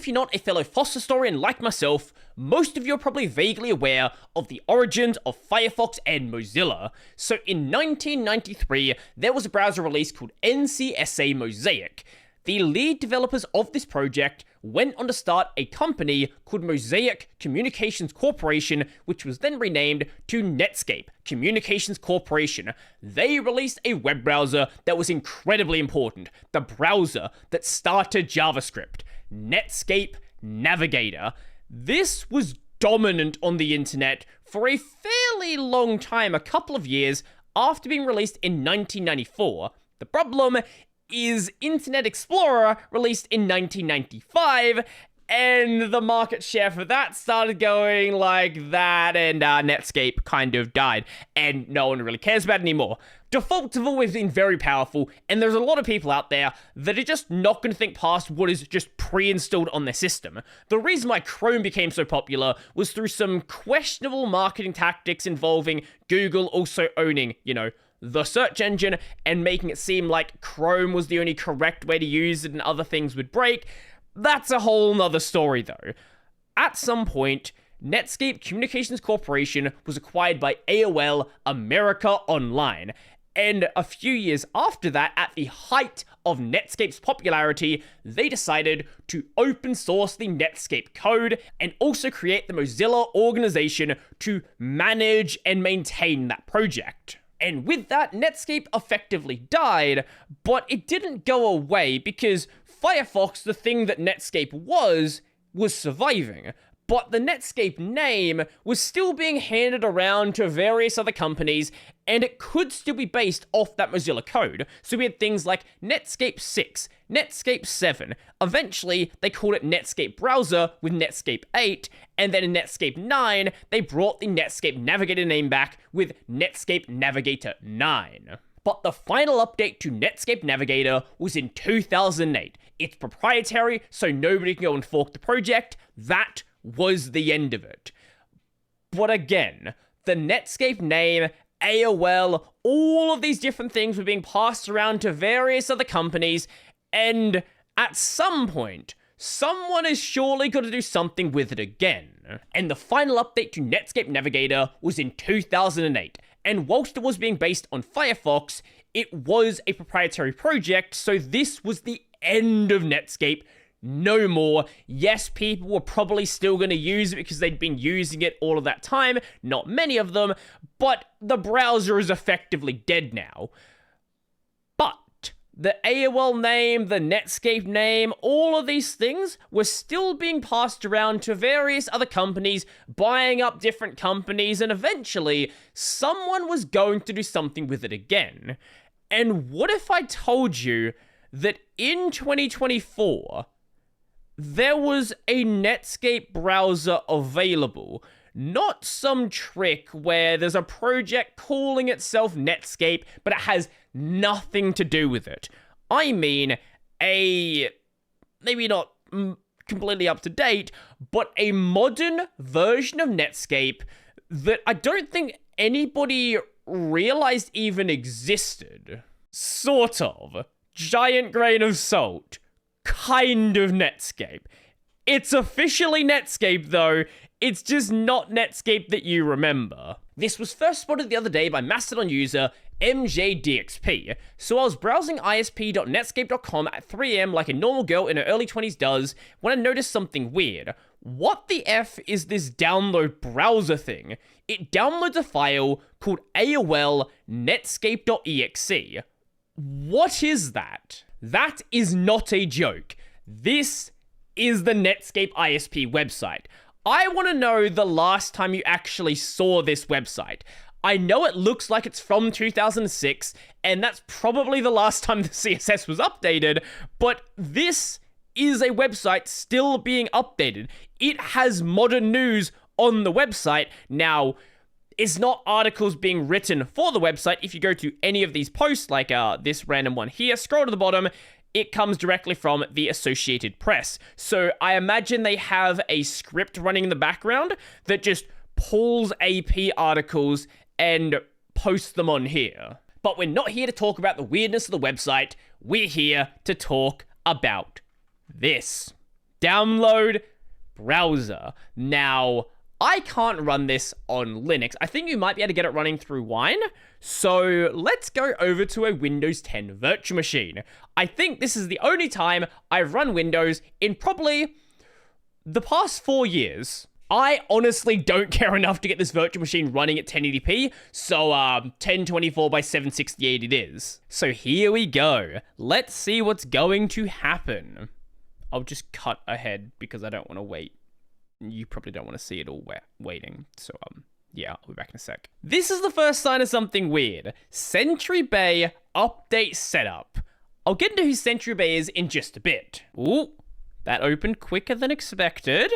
if you're not a fellow FOSS historian like myself, most of you are probably vaguely aware of the origins of Firefox and Mozilla. So in 1993, there was a browser release called NCSA Mosaic. The lead developers of this project went on to start a company called Mosaic Communications Corporation, which was then renamed to Netscape Communications Corporation. They released a web browser that was incredibly important, the browser that started JavaScript, Netscape Navigator. This was dominant on the internet for a fairly long time, a couple of years after being released in 1994. The problem is Internet Explorer released in 1995, and the market share for that started going like that, and Netscape kind of died, and no one really cares about it anymore. Defaults have always been very powerful, and there's a lot of people out there that are just not going to think past what is just pre-installed on their system. The reason why Chrome became so popular was through some questionable marketing tactics involving Google also owning, the search engine and making it seem like Chrome was the only correct way to use it and other things would break. That's a whole nother story though. At some point, Netscape Communications Corporation was acquired by AOL America Online. And a few years after that, at the height of Netscape's popularity, they decided to open source the Netscape code and also create the Mozilla organization to manage and maintain that project. And with that, Netscape effectively died, but it didn't go away because Firefox, the thing that Netscape was surviving. But the Netscape name was still being handed around to various other companies, and it could still be based off that Mozilla code. So we had things like Netscape 6, Netscape 7. Eventually, they called it Netscape Browser with Netscape 8, and then in Netscape 9, they brought the Netscape Navigator name back with Netscape Navigator 9. But the final update to Netscape Navigator was in 2008. It's proprietary, so nobody can go and fork the project. That was the end of it. But again, the Netscape name, AOL, all of these different things were being passed around to various other companies, and at some point, someone is surely going to do something with it again. And the final update to Netscape Navigator was in 2008, and whilst it was being based on Firefox, it was a proprietary project, so this was the end of Netscape. No more. Yes, people were probably still going to use it because they'd been using it all of that time, not many of them, but the browser is effectively dead now. But the AOL name, the Netscape name, all of these things were still being passed around to various other companies, buying up different companies, and eventually someone was going to do something with it again. And what if I told you that in 2024, there was a Netscape browser available? Not some trick where there's a project calling itself Netscape, but it has nothing to do with it. I mean, maybe not completely up to date, but a modern version of Netscape that I don't think anybody realized even existed. Sort of. Giant grain of salt. Kind of Netscape. It's officially Netscape though, it's just not Netscape that you remember. This was first spotted the other day by Mastodon user MJDXP. So I was browsing isp.netscape.com at 3 AM like a normal girl in her early 20s does when I noticed something weird. What the F is this download browser thing? It downloads a file called AOL Netscape.exe. What is that? That is not a joke. This is the Netscape ISP website. I want to know the last time you actually saw this website. I know it looks like it's from 2006, and that's probably the last time the CSS was updated, but this is a website still being updated. It has modern news on the website. Now, it's not articles being written for the website. If you go to any of these posts, like this random one here, scroll to the bottom, it comes directly from the Associated Press. So I imagine they have a script running in the background that just pulls AP articles and posts them on here. But we're not here to talk about the weirdness of the website. We're here to talk about this. Download browser. Now, I can't run this on Linux. I think you might be able to get it running through Wine. So let's go over to a Windows 10 virtual machine. I think this is the only time I've run Windows in probably the past 4 years. I honestly don't care enough to get this virtual machine running at 1080p, so 1024 by 768 it is. So here we go. Let's see what's going to happen. I'll just cut ahead because I don't want to wait. You probably don't want to see it all waiting, so yeah, I'll be back in a sec. This is the first sign of something weird. Sentry Bay update setup. I'll get into who Sentry Bay is in just a bit. Ooh, that opened quicker than expected.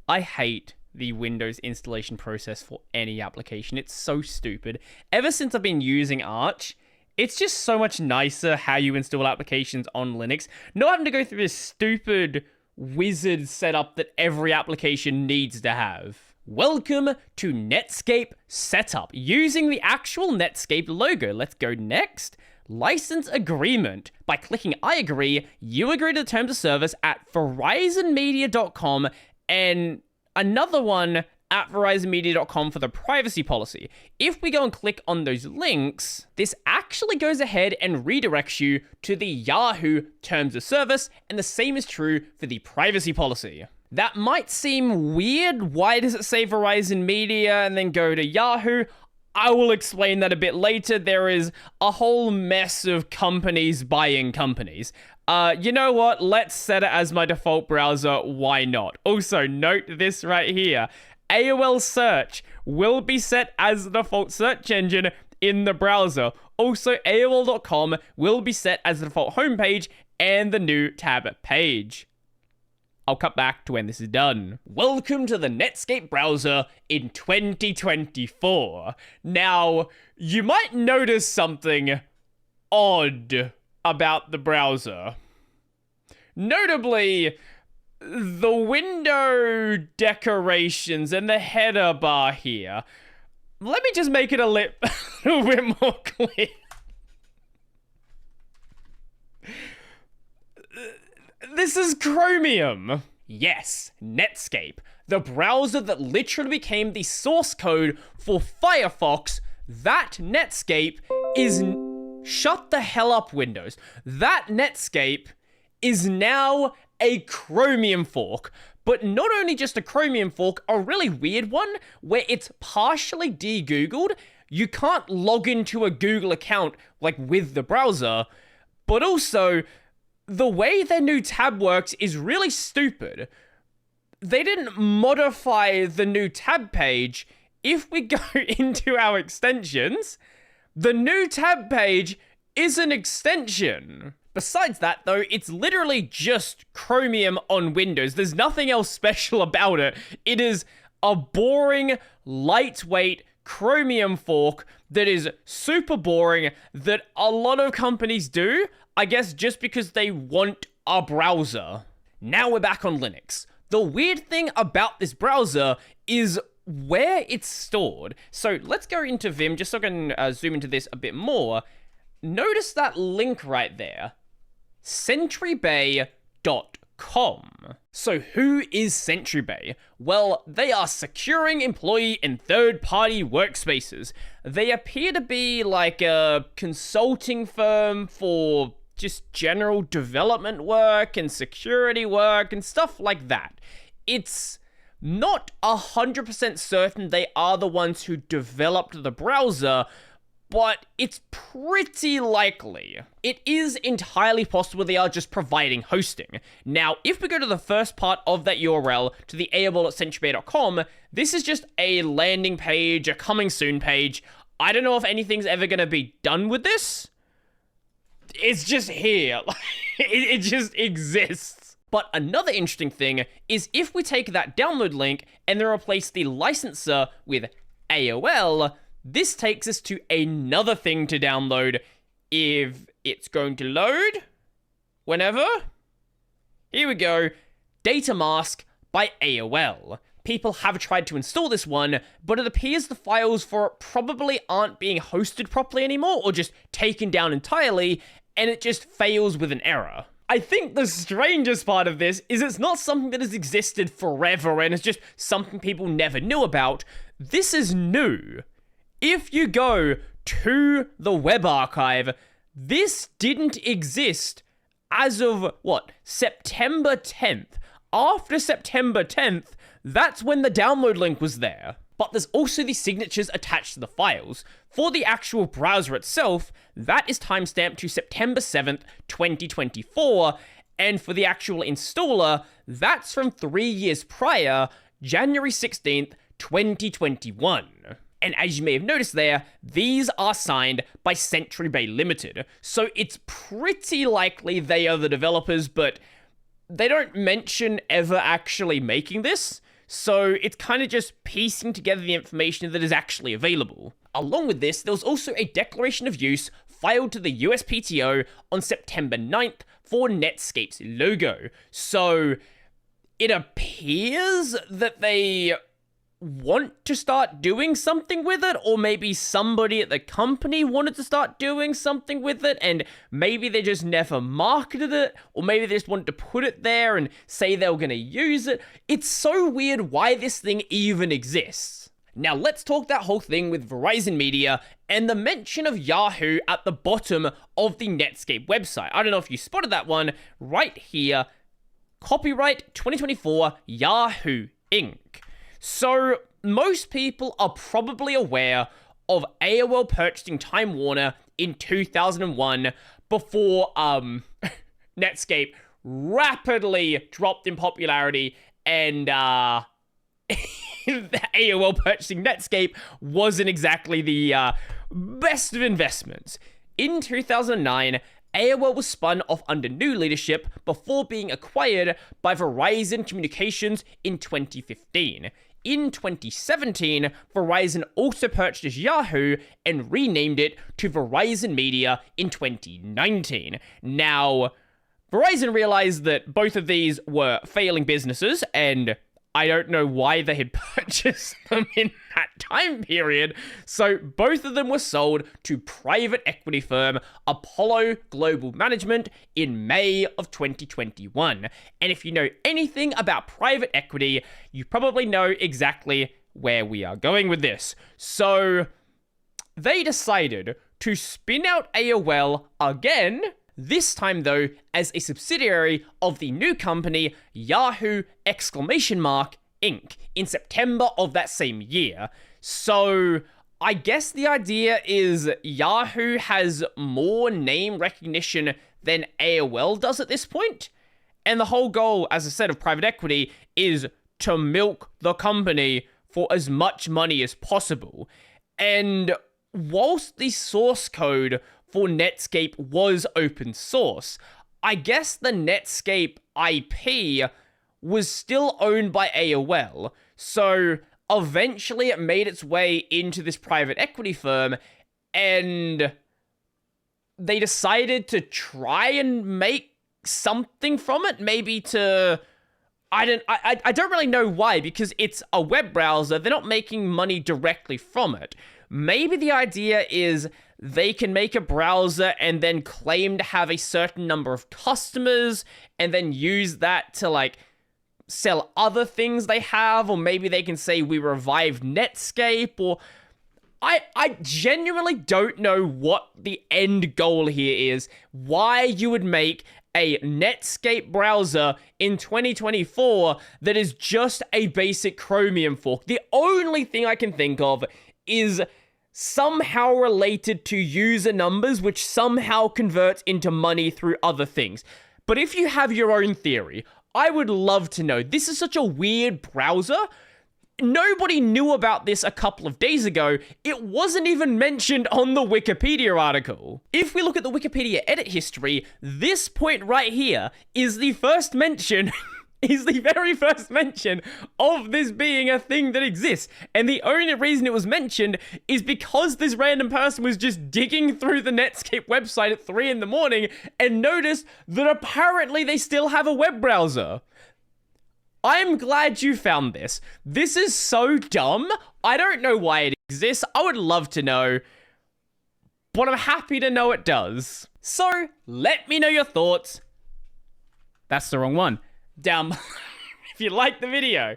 I hate the Windows installation process for any application. It's so stupid. Ever since I've been using Arch, it's just so much nicer how you install applications on Linux. Not having to go through this stupid wizard setup that every application needs to have. Welcome to Netscape Setup, using the actual Netscape logo. Let's go next. License agreement. By clicking I agree, you agree to the terms of service at verizonmedia.com and another one at verizonmedia.com for the privacy policy. If we go and click on those links, this actually goes ahead and redirects you to the Yahoo terms of service, and the same is true for the privacy policy. That might seem weird. Why does it say Verizon Media and then go to Yahoo? I will explain that a bit later. There is a whole mess of companies buying companies. You know what? Let's set it as my default browser. Why not? Also, note this right here. AOL search will be set as the default search engine in the browser. Also, AOL.com will be set as the default homepage and the new tab page. I'll cut back to when this is done. Welcome to the Netscape browser in 2024. Now, you might notice something odd about the browser. Notably, the window decorations and the header bar here. Let me just make it a little bit more clear. This is Chromium. Yes, Netscape, the browser that literally became the source code for Firefox. That Netscape is... Shut the hell up, Windows. That Netscape is now a Chromium fork. But not only just a Chromium fork, a really weird one where it's partially de-Googled. You can't log into a Google account like with the browser, but also the way their new tab works is really stupid. They didn't modify the new tab page. If we go into our extensions, the new tab page is an extension. Besides that, though, it's literally just Chromium on Windows. There's nothing else special about it. It is a boring, lightweight Chromium fork that is super boring that a lot of companies do, I guess just because they want a browser. Now we're back on Linux. The weird thing about this browser is where it's stored. So let's go into Vim just so I can zoom into this a bit more. Notice that link right there. sentrybay.com. So who is Sentry Bay? Well, they are securing employee and third-party workspaces. They appear to be like a consulting firm for just general development work and security work and stuff like that. It's not 100% certain they are the ones who developed the browser, but it's pretty likely. It is entirely possible they are just providing hosting. Now, if we go to the first part of that URL, to the AOL@sentrybay.com, this is just a landing page, a coming soon page. I don't know if anything's ever going to be done with this. It's just here. It just exists. But another interesting thing is if we take that download link and then replace the licenser with AOL, this takes us to another thing to download if it's going to load. Whenever. Here we go. Data Mask by AOL. People have tried to install this one, but it appears the files for it probably aren't being hosted properly anymore or just taken down entirely, and it just fails with an error. I think the strangest part of this is it's not something that has existed forever and it's just something people never knew about. This is new. If you go to the web archive, this didn't exist as of, September 10th. After September 10th, that's when the download link was there. But there's also the signatures attached to the files. For the actual browser itself, that is timestamped to September 7th, 2024, and for the actual installer, that's from 3 years prior, January 16th, 2021. And as you may have noticed there, these are signed by Sentry Bay Limited, so it's pretty likely they are the developers, but they don't mention ever actually making this, so it's kind of just piecing together the information that is actually available. Along with this, there was also a declaration of use filed to the USPTO on September 9th for Netscape's logo. So it appears that they want to start doing something with it, or maybe somebody at the company wanted to start doing something with it, and maybe they just never marketed it, or maybe they just wanted to put it there and say they were going to use it. It's so weird why this thing even exists. Now let's talk that whole thing with Verizon Media and the mention of Yahoo at the bottom of the Netscape website. I don't know if you spotted that one right here. Copyright 2024 Yahoo Inc. So, most people are probably aware of AOL purchasing Time Warner in 2001 before Netscape rapidly dropped in popularity and AOL purchasing Netscape wasn't exactly the best of investments. In 2009, AOL was spun off under new leadership before being acquired by Verizon Communications in 2015. In 2017, Verizon also purchased Yahoo and renamed it to Verizon Media in 2019. Now, Verizon realized that both of these were failing businesses, and I don't know why they had purchased them in that time period, so both of them were sold to private equity firm Apollo Global Management in May of 2021. And if you know anything about private equity, you probably know exactly where we are going with this. So they decided to spin out AOL again, this time though as a subsidiary of the new company Yahoo! Inc. in September of that same year. So I guess the idea is Yahoo has more name recognition than AOL does at this point. And the whole goal, as I said, of private equity is to milk the company for as much money as possible. And whilst the source code for Netscape was open source, I guess the Netscape IP was still owned by AOL, so eventually it made its way into this private equity firm, and they decided to try and make something from it, maybe to... I don't really know why, because it's a web browser, they're not making money directly from it. Maybe the idea is they can make a browser and then claim to have a certain number of customers, and then use that to, like, sell other things they have, or maybe they can say we revived Netscape, or I genuinely don't know what the end goal here is, why you would make a Netscape browser in 2024 that is just a basic Chromium fork. The only thing I can think of is somehow related to user numbers, which somehow converts into money through other things. But if you have your own theory, I would love to know. This is such a weird browser. Nobody knew about this a couple of days ago. It wasn't even mentioned on the Wikipedia article. If we look at the Wikipedia edit history, this point right here is the first mention is the very first mention of this being a thing that exists. And the only reason it was mentioned is because this random person was just digging through the Netscape website at 3 in the morning and noticed that apparently they still have a web browser. I'm glad you found this. This is so dumb. I don't know why it exists. I would love to know, but I'm happy to know it does. So, let me know your thoughts That's the wrong one. Down if you like the video,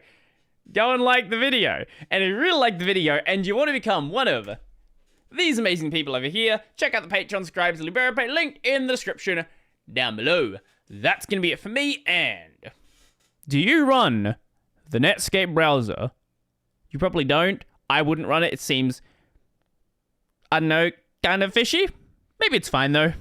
go and like the video. And if you really like the video and you want to become one of these amazing people over here, check out the Patreon, subscribe to LiberaPay, link in the description down below. That's going to be it for me, and do you run the Netscape browser? You probably don't. I wouldn't run it. It seems, I don't know, kind of fishy. Maybe it's fine though.